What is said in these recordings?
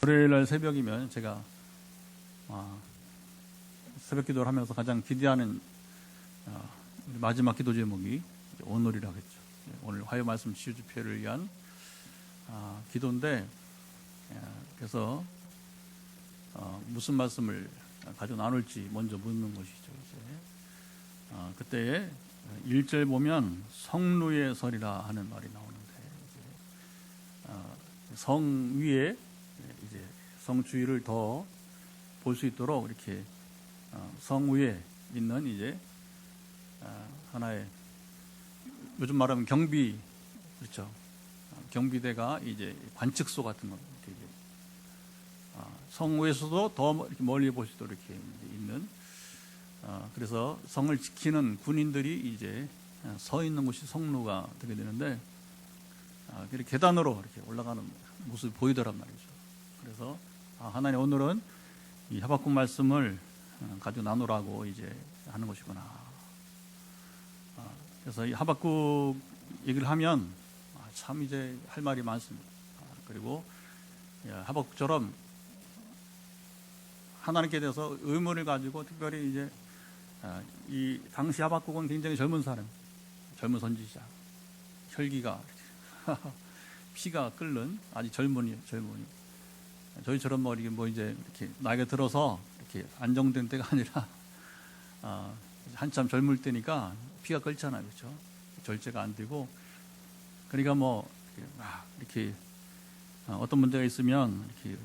월요일날 새벽이면 제가 새벽 기도를 하면서 가장 기대하는 마지막 기도 제목이 오늘이라고 했죠. 오늘 화요 말씀 치유 집회를 위한 기도인데, 그래서 무슨 말씀을 가지고 나눌지 먼저 묻는 것이죠. 이제 그때에 1절 보면 성루에 서리라 하는 말이 나오는데, 성 위에 이제 성 주위를 더 볼 수 있도록 이렇게 성 위에 있는 이제 하나의, 요즘 말하면 경비, 그렇죠? 경비대가 이제 관측소 같은 거, 이렇게 성 위에서도 더 이렇게 멀리 볼 수 있도록 이렇게 있는, 그래서 성을 지키는 군인들이 이제 서 있는 곳이 성루가 되게 되는데, 이렇게 계단으로 이렇게 올라가는 모습이 보이더란 말이죠. 그래서 하나님 오늘은 이 하박국 말씀을 가지고 나누라고 이제 하는 것이구나. 그래서 이 하박국 얘기를 하면 참 이제 할 말이 많습니다. 그리고 하박국처럼 하나님께 대해서 의문을 가지고, 특별히 이제 이 당시 하박국은 굉장히 젊은 사람, 젊은 선지자, 혈기가 피가 끓는 아주 젊은이. 저희처럼 이제 이렇게 나이가 들어서 이렇게 안정된 때가 아니라 한참 젊을 때니까 피가 끓잖아요, 그렇죠? 절제가 안 되고, 그러니까 이렇게 어떤 문제가 있으면 이렇게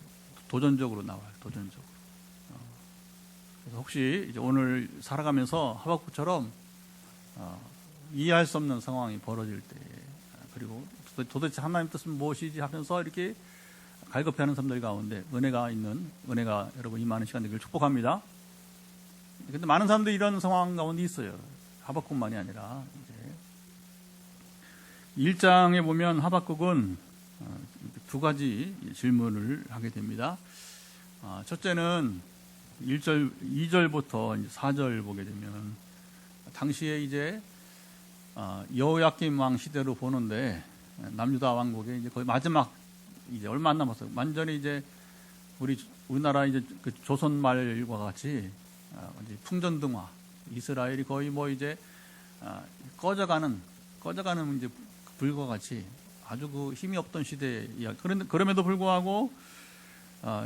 도전적으로 나와요, 도전적으로. 그래서 혹시 이제 오늘 살아가면서 하박국처럼 이해할 수 없는 상황이 벌어질 때, 그리고 도대체 하나님 뜻은 무엇이지 하면서 이렇게 갈급해하는 사람들 가운데 은혜가 여러분 임하는 시간 되기를 축복합니다. 근데 많은 사람들이 이런 상황 가운데 있어요. 하박국만이 아니라 이제 1장에 보면 하박국은 두 가지 질문을 하게 됩니다. 첫째는 2절부터 4절 보게 되면, 당시에 이제 여호야김 왕 시대로 보는데, 남유다 왕국의 이제 거의 마지막, 이제 얼마 안 남았어요. 완전히 이제 우리나라 이제 그 조선 말과 같이 이제 풍전등화, 이스라엘이 거의 이제 꺼져가는 이제 불과 같이 아주 그 힘이 없던 시대에, 그럼에도 불구하고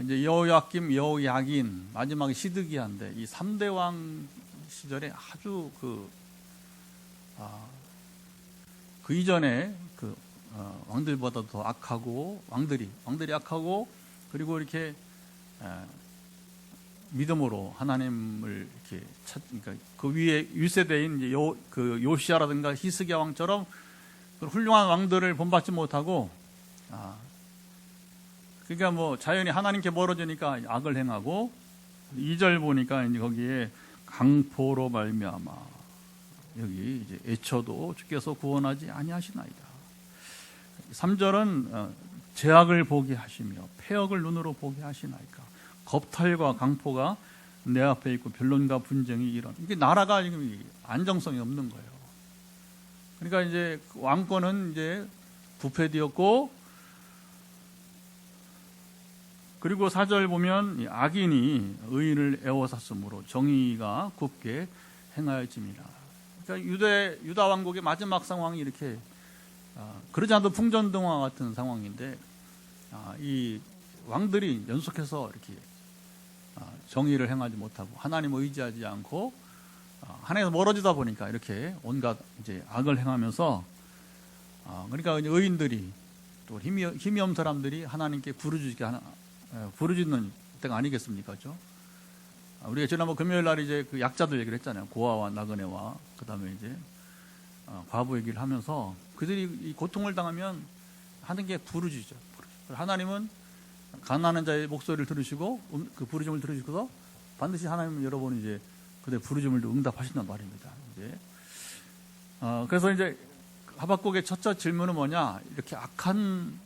이제 여호야김, 여호야긴, 마지막에 시드기야인데, 이 3대 왕 시절에 아주 그 이전에 왕들보다 더 악하고, 왕들이 악하고, 그리고 이렇게 믿음으로 하나님을 이렇게 그러니까 그 위에 1세대인 이제 요시아라든가 히스기야 왕처럼 훌륭한 왕들을 본받지 못하고, 그러니까 자연히 하나님께 멀어지니까 악을 행하고, 2절 보니까 이제 거기에 강포로 말미암아, 여기 이제 애쳐도 주께서 구원하지 아니하시나이다. 3절은 죄악을 보게 하시며 폐역을 눈으로 보게 하시나이까. 겁탈과 강포가 내 앞에 있고 변론과 분쟁이 이런, 이게 나라가 지금 안정성이 없는 거예요. 그러니까 이제 왕권은 이제 부패되었고, 그리고 4절 보면 악인이 의인을 애워쌌으므로 정의가 굽게 행하였음이라. 그러니까 유다 왕국의 마지막 상황이 이렇게 그러지 않아도 풍전등화 같은 상황인데, 이 왕들이 연속해서 이렇게 정의를 행하지 못하고 하나님을 의지하지 않고 하나님에서 멀어지다 보니까 이렇게 온갖 이제 악을 행하면서, 그러니까 의인들이 또 힘이 없는 사람들이 하나님께 부르짖는 때가 아니겠습니까, 그렇죠? 우리가 지난번 금요일 날 이제 그 약자들 얘기를 했잖아요. 고아와 나그네와 그다음에 이제 과부 얘기를 하면서, 그들이 이 고통을 당하면 하는 게 부르짖죠. 하나님은 가난한 자의 목소리를 들으시고 그 부르짖음을 들으시고서 반드시 하나님은 여러분 이제 그들의 부르짖음을 응답하신단 말입니다. 이제 그래서 이제 하박국의 첫째 질문은 뭐냐? 이렇게 악한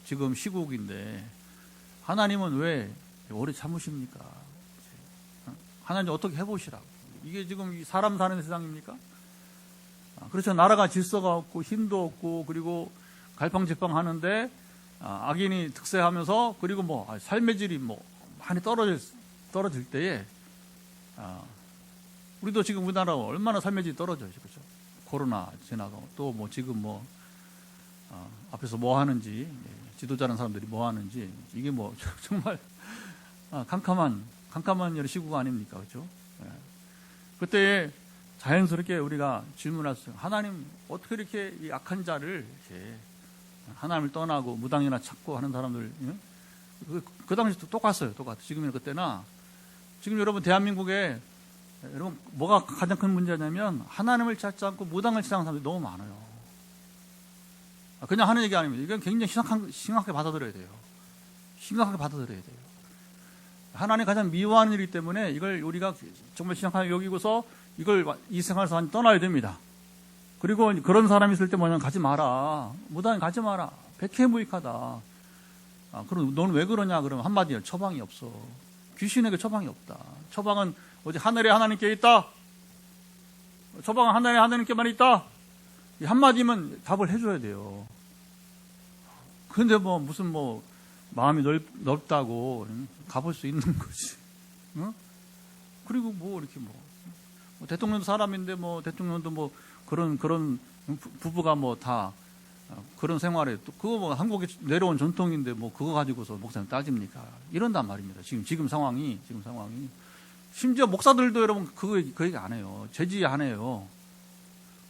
지금 시국인데 하나님은 왜 오래 참으십니까? 하나님 어떻게 해보시라고. 이게 지금 사람 사는 세상입니까? 그렇죠. 나라가 질서가 없고 힘도 없고, 그리고 갈팡질팡 하는데 악인이 득세하면서 그리고 뭐 삶의 질이 뭐 많이 떨어질 때에 우리도 지금 우리나라 얼마나 삶의 질이 떨어져요, 그렇죠? 코로나 지나고 또 뭐 지금 뭐 앞에서 뭐 하는지, 지도자라는 사람들이 뭐 하는지, 이게 뭐 정말 캄캄한 여러 시국가 아닙니까, 그렇죠? 그때 자연스럽게 우리가 질문할 수 있어요. 하나님 어떻게 이렇게 이 악한 자를 이렇게 하나님을 떠나고 무당이나 찾고 하는 사람들, 그 당시도 똑같아요. 지금이나 그때나. 지금 여러분 대한민국에 여러분 뭐가 가장 큰 문제냐면 하나님을 찾지 않고 무당을 찾는 사람들이 너무 많아요. 그냥 하는 얘기 아닙니다. 이건 굉장히 심각하게 받아들여야 돼요. 심각하게 받아들여야 돼요. 하나님 가장 미워하는 일이기 때문에 이걸 우리가 정말 심각하게 여기고서 이걸 이 생활에서 완전히 떠나야 됩니다. 그리고 그런 사람이 있을 때 뭐냐면 가지 마라. 무당에 가지 마라. 백해무익하다. 그럼 너는 왜 그러냐? 그러면 한마디에 처방이 없어. 귀신에게 처방이 없다. 처방은 어디 하늘에 하나님께 있다. 처방은 하늘에 하나님께만 있다. 이 한마디면 답을 해줘야 돼요. 그런데 뭐 무슨 뭐 마음이 넓다고 가볼 수 있는 거지. 응? 그리고 뭐 이렇게 뭐 대통령도 사람인데 뭐 대통령도 뭐 그런 부부가 뭐 다 그런 생활에 또 그거 뭐 한국에 내려온 전통인데 뭐 그거 가지고서 목사님 따집니까? 이런단 말입니다. 지금 상황이 심지어 목사들도 여러분 그 얘기 안 해요. 제지 안 해요.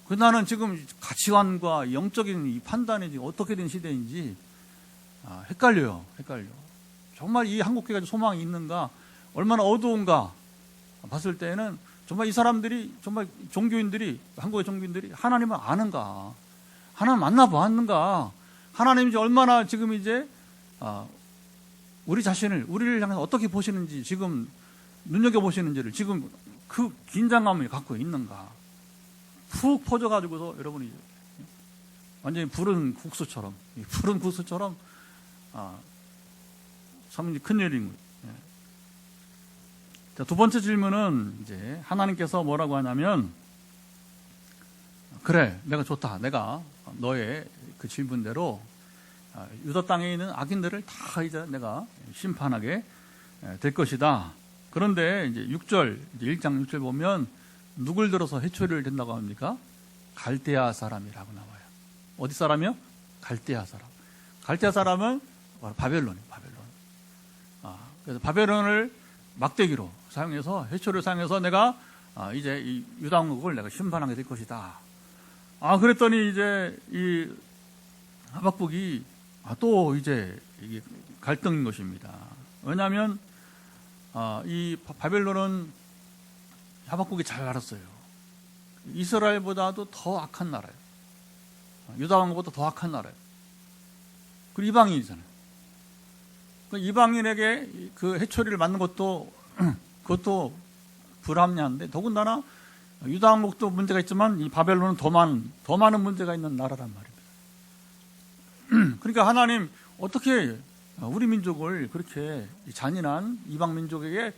나는 지금 가치관과 영적인 이 판단이 지금 어떻게 된 시대인지 헷갈려. 정말 이 한국교회가 소망이 있는가, 얼마나 어두운가 봤을 때는 정말 이 사람들이, 정말 한국의 종교인들이 하나님을 아는가, 하나님 만나보았는가, 하나님이 얼마나 지금 이제 우리를 향해서 어떻게 보시는지, 지금 눈여겨보시는지를 지금 그 긴장감을 갖고 있는가. 푹 퍼져가지고서 여러분이 완전히 푸른 국수처럼 참 큰일인 거예요. 자, 두 번째 질문은 이제 하나님께서 뭐라고 하냐면, 그래, 내가 좋다. 내가 너의 그 질문대로 유다 땅에 있는 악인들을 다 이제 내가 심판하게 될 것이다. 그런데 이제 1장 6절 보면 누굴 들어서 해초리를 댄다고 합니까? 갈대아 사람이라고 나와요. 어디 사람이요? 갈대아 사람. 갈대아 사람은 바벨론이에요. 그래서 바벨론을 막대기로 사용해서, 해초를 사용해서 내가 이제 이 유다 왕국을 내가 심판하게 될 것이다. 그랬더니 이제 이 하박국이 또 이제 이게 갈등인 것입니다. 왜냐하면 이 바벨론은 하박국이 잘 알았어요. 이스라엘보다도 더 악한 나라예요. 유다 왕국보다 더 악한 나라예요. 그리고 이방인이잖아요. 이방인에게 그 해초리를 맞는 그것도 불합리한데, 더군다나 유다 왕국도 문제가 있지만 이 바벨론은 더 많은 문제가 있는 나라란 말입니다. 그러니까 하나님 어떻게 우리 민족을 그렇게 잔인한 이방 민족에게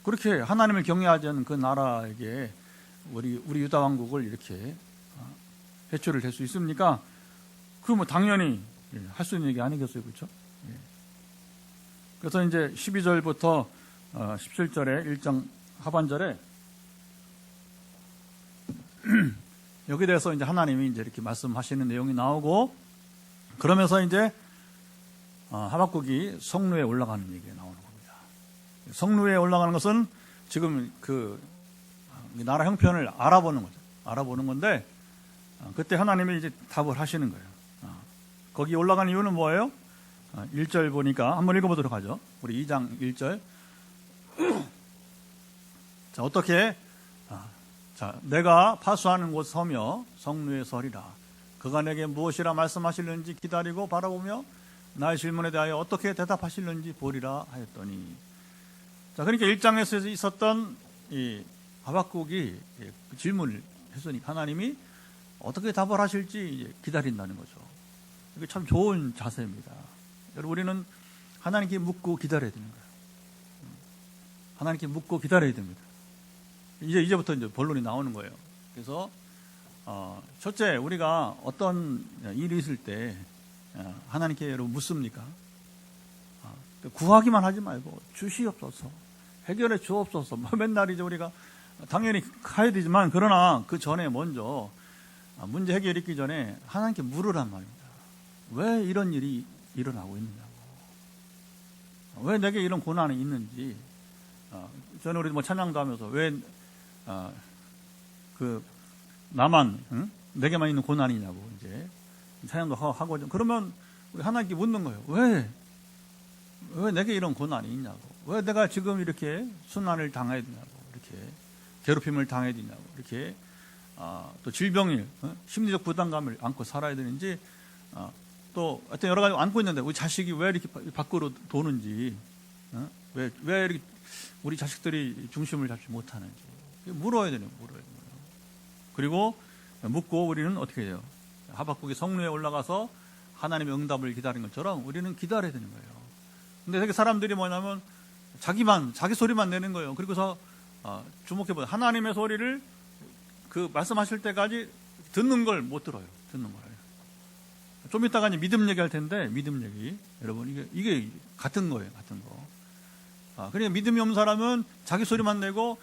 그렇게 하나님을 경외하지 않는 그 나라에게 우리 유다 왕국을 이렇게 해초를 댈 수 있습니까? 그거 뭐 당연히 할 수 있는 얘기 아니겠어요, 그렇죠? 그래서 이제 12절부터 17절에 1장 하반절에 여기에 대해서 이제 하나님이 이제 이렇게 말씀하시는 내용이 나오고, 그러면서 이제 하박국이 성루에 올라가는 얘기가 나오는 겁니다. 성루에 올라가는 것은 지금 그 나라 형편을 알아보는 건데, 그때 하나님이 이제 답을 하시는 거예요. 거기 올라간 이유는 뭐예요? 1절 보니까 한번 읽어보도록 하죠. 우리 2장 1절. 자, 어떻게? 자, 내가 파수하는 곳 서며 성루에 서리라. 그가 내게 무엇이라 말씀하실는지 기다리고 바라보며 나의 질문에 대하여 어떻게 대답하실는지 보리라 하였더니. 자, 그러니까 1장에서 있었던 이 하박국이 질문을 했으니까 하나님이 어떻게 답을 하실지 기다린다는 거죠. 이게 참 좋은 자세입니다. 여러분, 우리는 하나님께 묻고 기다려야 되는 거예요. 하나님께 묻고 기다려야 됩니다. 이제부터 이제 본론이 나오는 거예요. 그래서 첫째, 우리가 어떤 일이 있을 때 하나님께 여러분 묻습니까? 구하기만 하지 말고 주시옵소서, 해결해 주옵소서. 맨날 이제 우리가 당연히 가야 되지만, 그러나 그 전에 먼저 문제 해결이 있기 전에 하나님께 물으란 말입니다. 왜 이런 일이 일어나고 있느냐고, 왜 내게 이런 고난이 있는지. 저는 우리 찬양도 하면서 왜 나만, 내게만 있는 고난이냐고 이제 찬양도 하고, 그러면 우리 하나님께 묻는 거예요. 왜 내게 이런 고난이 있냐고, 왜 내가 지금 이렇게 순환을 당해야 되냐고, 이렇게 괴롭힘을 당해야 되냐고, 이렇게 또 질병을, 심리적 부담감을 안고 살아야 되는지, 또 하여튼 여러 가지 안고 있는데 우리 자식이 왜 이렇게 밖으로 도는지, 왜 이렇게 우리 자식들이 중심을 잡지 못하는지 물어야 되는 거예요. 그리고 묻고 우리는 어떻게 해요? 하박국이 성루에 올라가서 하나님의 응답을 기다리는 것처럼 우리는 기다려야 되는 거예요. 근데 되게 사람들이 뭐냐면 자기 소리만 내는 거예요. 그리고서 주목해보세요. 하나님의 소리를 그 말씀하실 때까지 듣는 걸 못 들어요. 듣는 거예요. 좀 이따가 이제 믿음 얘기할 텐데, 믿음 얘기, 여러분, 이게 같은 거예요. 같은 거. 그러니까 믿음이 없는 사람은 자기 소리만 내고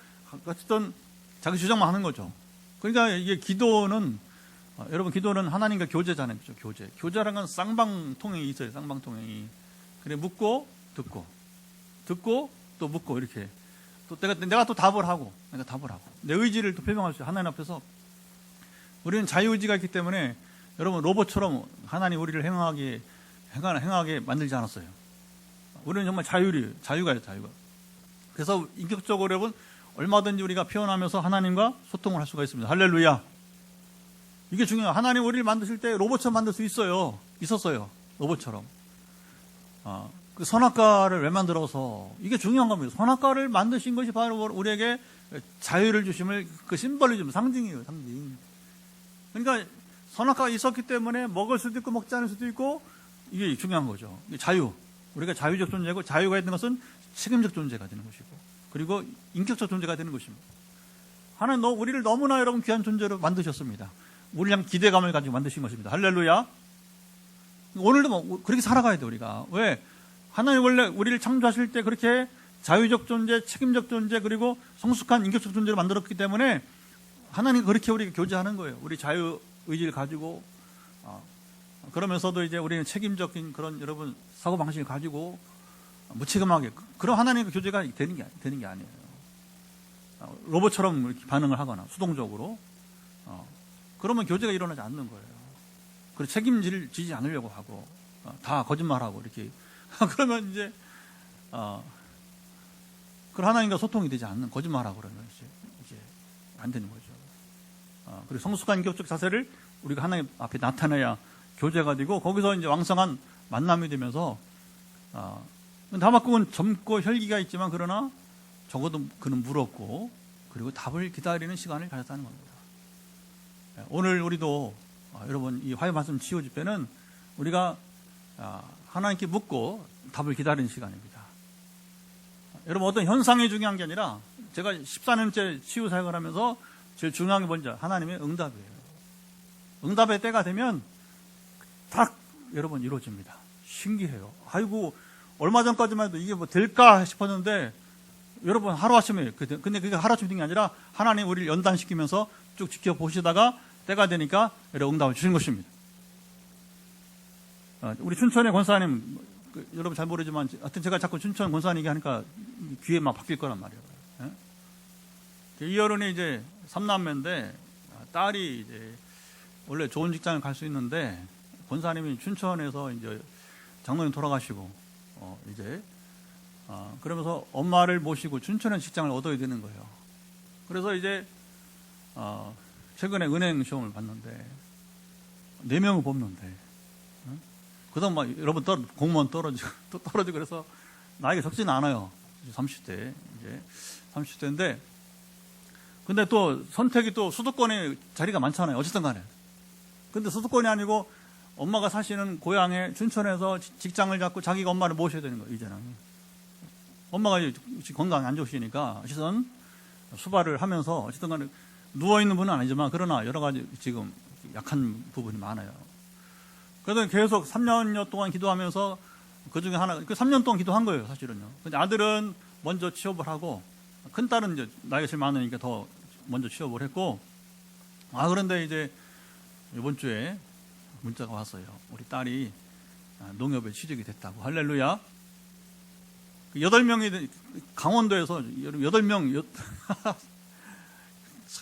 어쨌든 자기 주장만 하는 거죠. 그러니까 이게 기도는, 여러분, 기도는 하나님과 교제잖아요. 그렇죠? 교제라는 건 쌍방통행이 있어요. 쌍방통행이. 그래, 묻고 듣고 또 묻고, 이렇게 또 내가 또 답을 하고, 내 의지를 또 표명할 수 있어요. 하나님 앞에서. 우리는 자유의지가 있기 때문에, 여러분, 로봇처럼 하나님 우리를 행하게 만들지 않았어요. 우리는 정말 자유가 있어요. 자유가. 그래서 인격적으로 여러분, 얼마든지 우리가 표현하면서 하나님과 소통을 할 수가 있습니다. 할렐루야. 이게 중요해요. 하나님 우리를 만드실 때 로봇처럼 만들 수 있었어요. 로봇처럼. 그 선악과를 왜 만들어서, 이게 중요한 겁니다. 선악과를 만드신 것이 바로 우리에게 자유를 주심을, 그 심벌리즘, 상징이에요. 상징. 그러니까 선악과가 있었기 때문에 먹을 수도 있고 먹지 않을 수도 있고, 이게 중요한 거죠. 자유. 우리가 자유적 존재고, 자유가 있는 것은 책임적 존재가 되는 것이고, 그리고 인격적 존재가 되는 것입니다. 하나님 우리를 너무나 여러분 귀한 존재로 만드셨습니다. 우리랑 기대감을 가지고 만드신 것입니다. 할렐루야. 오늘도 그렇게 살아가야 돼. 우리가 왜? 하나님 원래 우리를 창조하실 때 그렇게 자유적 존재, 책임적 존재, 그리고 성숙한 인격적 존재로 만들었기 때문에 하나님 그렇게 우리가 교제하는 거예요. 우리 자유 의지를 가지고, 그러면서도 이제 우리는 책임적인 그런 여러분 사고방식을 가지고 무책임하게, 그런 하나님과 교제가 되는 게 아니에요. 로봇처럼 이렇게 반응을 하거나 수동적으로, 그러면 교제가 일어나지 않는 거예요. 그리고 책임지지 않으려고 하고, 다 거짓말하고 이렇게 그러면 이제 그 하나님과 소통이 되지 않는, 거짓말하고 그러면 이제 안 되는 거죠. 그리고 성숙한 인격적 자세를 우리가 하나님 앞에 나타내야 교제가 되고, 거기서 이제 왕성한 만남이 되면서, 하박국은 젊고 혈기가 있지만, 그러나 적어도 그는 물었고, 그리고 답을 기다리는 시간을 가졌다는 겁니다. 오늘 우리도 여러분 이 화요 말씀 치유 집회는 우리가 하나님께 묻고 답을 기다리는 시간입니다. 여러분, 어떤 현상이 중요한 게 아니라, 제가 14년째 치유 사역을 하면서 제일 중요한 게 뭔지 하나님의 응답이에요. 응답의 때가 되면 딱 여러분 이루어집니다. 신기해요. 아이고, 얼마 전까지만 해도 이게 뭐 될까 싶었는데, 여러분 하루아침에, 근데 그게 하루아침에 된 게 아니라 하나님 우리를 연단시키면서 쭉 지켜보시다가 때가 되니까 응답을 주신 것입니다. 우리 춘천의 권사님, 여러분 잘 모르지만, 하여튼 제가 자꾸 춘천 권사님 얘기하니까 귀에 막 박힐 거란 말이에요. 이여론이 이제 3남매인데, 딸이 이제 원래 좋은 직장을 갈 수 있는데, 권사님이 춘천에서 이제 장로님 돌아가시고, 그러면서 엄마를 모시고 춘천에 직장을 얻어야 되는 거예요. 그래서 이제, 최근에 은행 시험을 봤는데, 4명을 뽑는데, 그다음 막 여러분 공무원 떨어지고 또 떨어지고, 그래서 나이가 적지는 않아요. 30대, 이제 30대인데, 근데 또 선택이 또 수도권에 자리가 많잖아요. 어쨌든 간에. 근데 수도권이 아니고 엄마가 사시는 고향에 춘천에서 직장을 잡고 자기가 엄마를 모셔야 되는 거예요, 이제는. 엄마가 건강이 안 좋으시니까 어쨌든 수발을 하면서, 어쨌든 간에 누워있는 분은 아니지만, 그러나 여러 가지 지금 약한 부분이 많아요. 그래서 계속 3년 동안 기도하면서 그 중에 하나, 그 3년 동안 기도한 거예요, 사실은요. 근데 아들은 먼저 취업을 하고, 큰 딸은 이제 나이가 제일 많으니까 더 먼저 취업을 했고, 그런데 이제 이번 주에 문자가 왔어요. 우리 딸이 농협에 취직이 됐다고. 할렐루야. 8명이, 강원도에서 8명,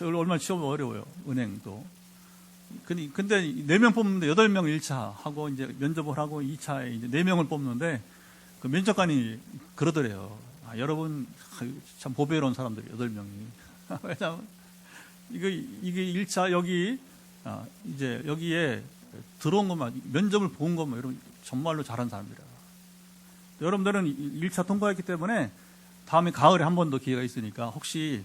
얼마나 취업이 어려워요. 은행도. 근데 4명 뽑는데 8명 1차 하고 이제 면접을 하고 2차에 이제 4명을 뽑는데 그 면접관이 그러더래요. 여러분, 참 보배로운 사람들이 8명이. 왜냐면 이게 1차 여기, 이제 여기에 들어온 것만, 면접을 본 것만, 여러분, 정말로 잘한 사람들이라. 여러분들은 1차 통과했기 때문에 다음에 가을에 한 번 더 기회가 있으니까 혹시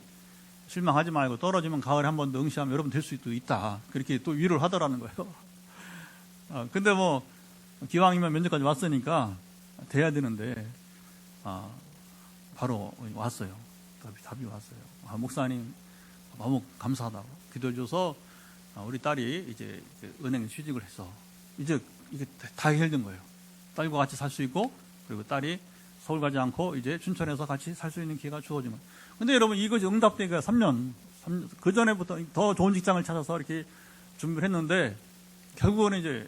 실망하지 말고 떨어지면 가을에 한 번 더 응시하면 여러분 될 수도 있다. 그렇게 또 위로를 하더라는 거예요. 근데 뭐, 기왕이면 면접까지 왔으니까 돼야 되는데, 바로 왔어요. 답이 왔어요. 목사님, 너무 감사하다고 기도해줘서 우리 딸이 이제 은행에 취직을 해서 이제 이게 다 해결된 거예요. 딸과 같이 살 수 있고, 그리고 딸이 서울 가지 않고 이제 춘천에서 같이 살 수 있는 기회가 주어진 거예요. 근데 여러분, 이것이 응답되기가 3년, 그 전에부터 더 좋은 직장을 찾아서 이렇게 준비를 했는데, 결국은 이제,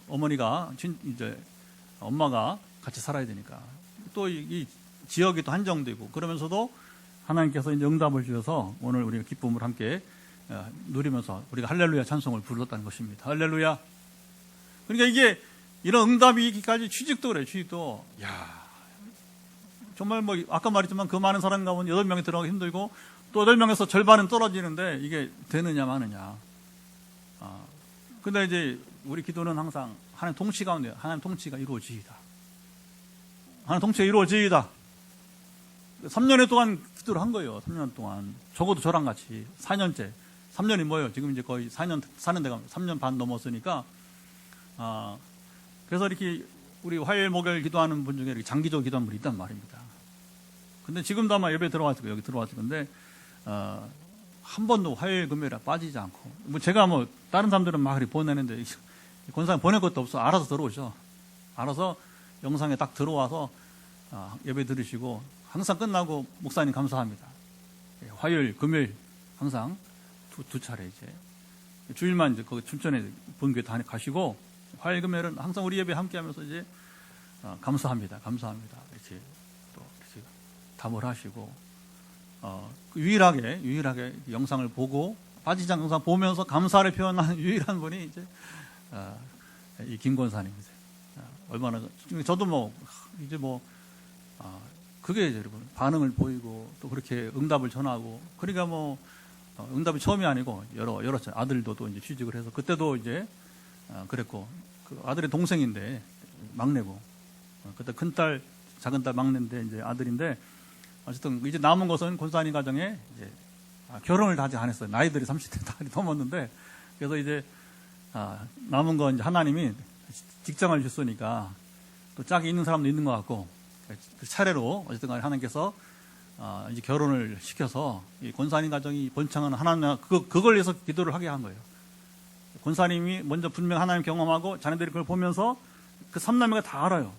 어머니가, 이제, 엄마가 같이 살아야 되니까. 또 이 지역이 또 한정되고, 그러면서도 하나님께서 이제 응답을 주셔서 오늘 우리가 기쁨을 함께 누리면서 우리가 할렐루야 찬송을 불렀다는 것입니다. 할렐루야. 그러니까 이게 이런 응답이 있기까지 취직도 그래요. 취직도. 정말 뭐 아까 말했지만 그 많은 사람 가운데 8명이 들어가기 힘들고 또 8명에서 절반은 떨어지는데 이게 되느냐 마느냐. 근데 이제 우리 기도는 항상 하나님 통치 가운데 하나님 통치가 이루어지이다. 하나님 통치가 이루어지이다. 3년에 동안 기도를 한 거예요. 3년 동안. 적어도 저랑 같이 4년째. 3년이 뭐예요? 지금 이제 거의 4년 돼가 3년 반 넘었으니까. 그래서 이렇게 우리 화요일 목요일 기도하는 분 중에 이렇게 장기적으로 기도하는 분이 있단 말입니다. 근데 지금도 아마 예배 들어왔을 거예요. 여기 들어왔을 건데, 한 번도 화요일 금요일에 빠지지 않고. 뭐 제가 뭐 다른 사람들은 막 이렇게 보내는데, 권사님 보낼 것도 없어. 알아서 들어오죠. 알아서 영상에 딱 들어와서 예배 들으시고, 항상 끝나고 목사님 감사합니다. 화요일, 금요일 항상 두 차례 이제 주일만 이제 거기 춘천에 본교회 다 가시고 화요일, 금요일은 항상 우리 예배 함께하면서 이제 감사합니다, 감사합니다 이렇게 또 이렇게 답을 하시고 유일하게 영상을 보고 빠지지 않는 영상 보면서 감사를 표현하는 유일한 분이 이제 이 김권사님이세요. 얼마나 저도 뭐 이제 뭐 그게 여러분 반응을 보이고 또 그렇게 응답을 전하고 그러니까 뭐 응답이 처음이 아니고 여러 아들도 또 이제 취직을 해서 그때도 이제 그랬고 그 아들의 동생인데 막내고 그때 큰딸 작은딸 막내인데 이제 아들인데 어쨌든 이제 남은 것은 권사님 가정에 이제 결혼을 다 아직 안 했어요. 나이들이 30대 다 넘었는데 그래서 이제 남은 건 이제 하나님이 직장을 줬으니까 또 짝이 있는 사람도 있는 것 같고 그 차례로 어쨌든 간에 하나님께서 이제 결혼을 시켜서 이 권사님 가정이 번창하는 하나님 그걸 위해서 기도를 하게 한 거예요. 권사님이 먼저 분명 하나님 경험하고 자녀들이 그걸 보면서 그 삼남매가 다 알아요.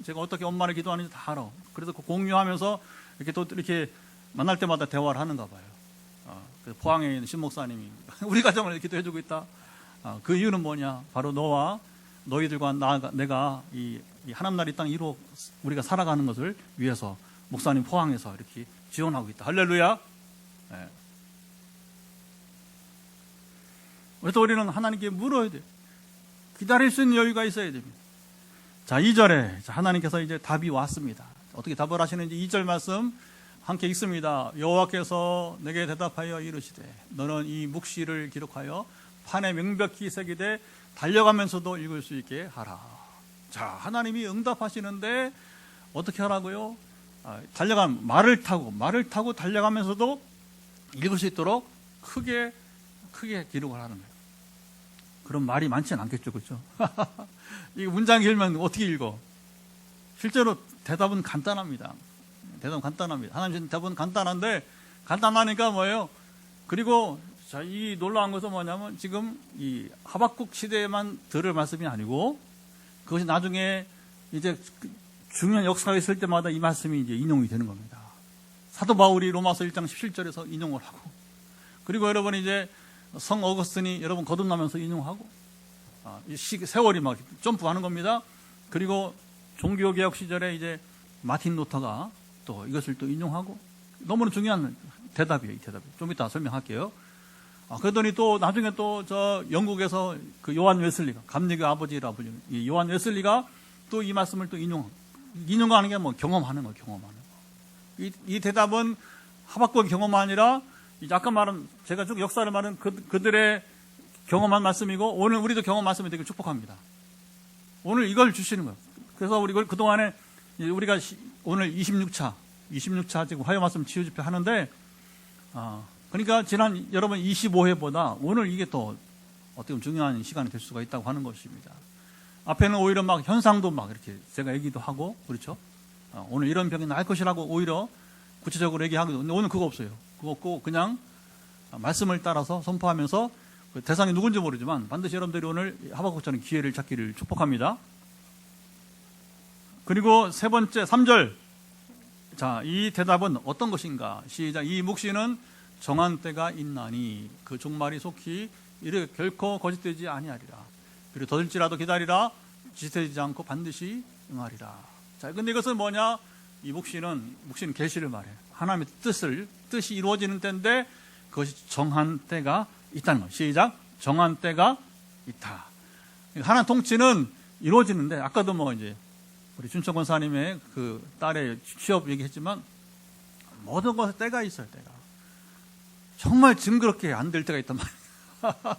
제가 어떻게 엄마를 기도하는지 다 알아. 그래서 그 공유하면서 이렇게 또 이렇게 만날 때마다 대화를 하는가 봐요. 포항에 있는 신 목사님이 우리 가정을 기도해주고 있다. 그 이유는 뭐냐? 바로 너와 너희들과 내가 이 하나님 나라 이 땅 이루어 우리가 살아가는 것을 위해서 목사님 포항에서 이렇게 지원하고 있다. 할렐루야. 네. 그래서 우리는 하나님께 물어야 돼요. 기다릴 수 있는 여유가 있어야 됩니다. 자, 2절에 하나님께서 이제 답이 왔습니다. 어떻게 답을 하시는지 2절 말씀 함께 읽습니다. 여호와께서 내게 대답하여 이르시되 너는 이 묵시를 기록하여 판에 명백히 새기되 달려가면서도 읽을 수 있게 하라. 자, 하나님이 응답하시는데 어떻게 하라고요? 말을 타고 달려가면서도 읽을 수 있도록 크게 기록을 하는 거예요. 그럼 말이 많지는 않겠죠, 그렇죠? 이게 문장 길면 어떻게 읽어? 실제로 대답은 간단합니다. 하나님 대답은 간단한데 간단하니까 뭐예요? 그리고 자, 이 놀라운 것은 뭐냐면 지금 이 하박국 시대에만 들을 말씀이 아니고 그것이 나중에 이제 중요한 역사가 있을 때마다 이 말씀이 이제 인용이 되는 겁니다. 사도 바울이 로마서 1장 17절에서 인용을 하고, 그리고 여러분 이제 성 어거스틴이 여러분 거듭나면서 인용하고, 세월이 막 점프하는 겁니다. 그리고 종교개혁 시절에 이제 마틴 루터가 또 이것을 또 인용하고, 너무나 중요한 대답이에요. 이 대답이 좀 이따 설명할게요. 그러더니 또 나중에 또 저 영국에서 그 요한 웨슬리가, 감리교 아버지라 불리는 이 요한 웨슬리가 또 이 말씀을 또 인용하는 게 뭐 경험하는 거, 경험하는 거. 이 대답은 하박국의 경험이 아니라 이제 아까 말한, 제가 쭉 역사를 말한 그들의 경험한 말씀이고, 오늘 우리도 경험 말씀이 되길 축복합니다. 오늘 이걸 주시는 거예요. 그래서 우리 그동안에 우리가 오늘 26차 지금 화요 말씀 치유 집회 하는데, 그러니까 지난 여러분 25회보다 오늘 이게 더 어떻게 보면 중요한 시간이 될 수가 있다고 하는 것입니다. 앞에는 오히려 막 현상도 막 이렇게 제가 얘기도 하고, 그렇죠? 오늘 이런 병이 날 것이라고 오히려 구체적으로 얘기하고, 근데 오늘 그거 없어요. 그거 없고 그냥 말씀을 따라서 선포하면서, 그 대상이 누군지 모르지만 반드시 여러분들이 오늘 하박국처럼 기회를 찾기를 축복합니다. 그리고 세 번째 3절. 자, 이 대답은 어떤 것인가? 시작. 이 묵시는 정한 때가 있나니 그 종말이 속히 이르 결코 거짓되지 아니하리라. 그리고 더딜지라도 기다리라. 지체되지 않고 반드시 응하리라. 자, 근데 이것은 뭐냐? 이 묵시는 계시를 말해요. 하나님의 뜻이 이루어지는 때인데 그것이 정한 때가 있다는 것. 시작. 정한 때가 있다. 하나님 통치는 이루어지는데, 아까도 뭐 이제 우리 준천 권사님의 그 딸의 취업 얘기했지만, 모든 것에 때가 있어요. 때가 정말 징그럽게 안 될 때가 있단 말입니다.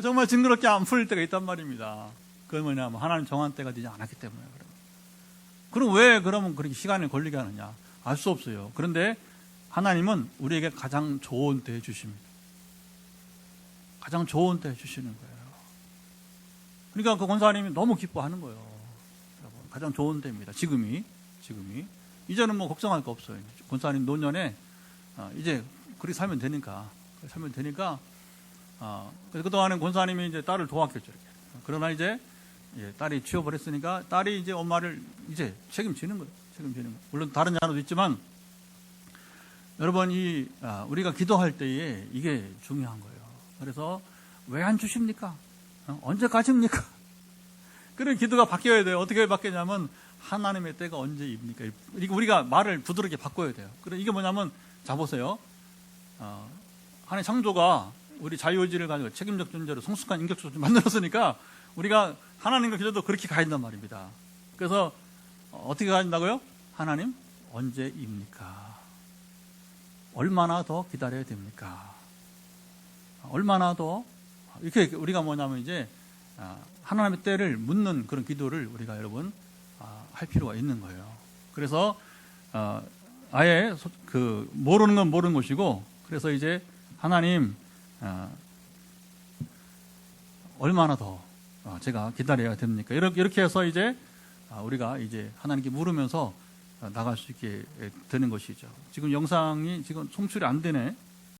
정말 징그럽게 안 풀릴 때가 있단 말입니다. 그건 뭐냐면 하나님 정한 때가 되지 않았기 때문에 그래요. 그럼 왜 그러면 그렇게 시간을 걸리게 하느냐? 알 수 없어요. 그런데 하나님은 우리에게 가장 좋은 때 주십니다. 가장 좋은 때 주시는 거예요. 그러니까 그 권사님이 너무 기뻐하는 거예요. 가장 좋은 때입니다. 지금이. 이제는 뭐 걱정할 거 없어요. 권사님 노년에 이제 그렇게 살면 되니까. 그동안은 권사님이 이제 딸을 도왔겠죠. 이렇게. 그러나 이제 딸이 취업을 했으니까 딸이 이제 엄마를 이제 책임지는 거예요. 물론 다른 자녀도 있지만, 여러분 우리가 기도할 때에 이게 중요한 거예요. 그래서 왜 안 주십니까? 언제까지입니까? 그런 기도가 바뀌어야 돼요. 어떻게 바뀌냐면 하나님의 때가 언제입니까? 우리가 말을 부드럽게 바꿔야 돼요. 그래, 이게 뭐냐면, 자 보세요. 하나님 창조가 우리 자유의지를 가지고 책임적 존재로 성숙한 인격적으로 만들었으니까 우리가 하나님과 기도도 그렇게 가야 된단 말입니다. 그래서 어떻게 가야 된다고요? 하나님 언제입니까? 얼마나 더 기다려야 됩니까? 얼마나 더, 이렇게 우리가 뭐냐면 이제 하나님의 때를 묻는 그런 기도를 우리가 여러분 할 필요가 있는 거예요. 그래서 아예 그 모르는 건 모르는 것이고, 그래서 이제 하나님 얼마나 더 제가 기다려야 됩니까? 이렇게 해서 이제 우리가 이제 하나님께 물으면서 나갈 수 있게 되는 것이죠. 지금 영상이 지금 송출이 안 되네.